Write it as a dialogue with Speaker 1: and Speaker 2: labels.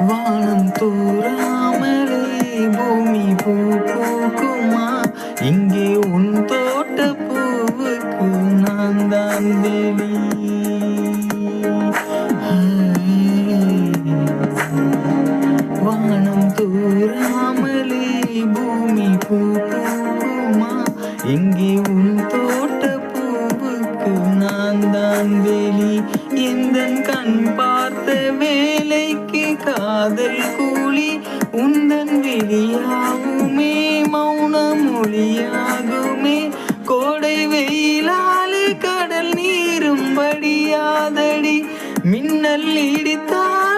Speaker 1: வானம் தூராமலே பூமி பூ பூக்குமா? இங்கே உன் தோட்ட பூவுக்கு நான் தான் வெளி. வானம் தூராமலே பூமி பூ பூக்குமா? இங்கே உன் தோட்ட பூவுக்கு நான் தான் வெளி. எந்தன் கண் பார்த்த வேலைக்கு காதல் கூலி. உந்தன் வெளியாகுமே மௌன மொழியாகுமே. கோடை வெயிலாலே கடல் நீரும் படியாதடி. மின்னல் இடித்தால்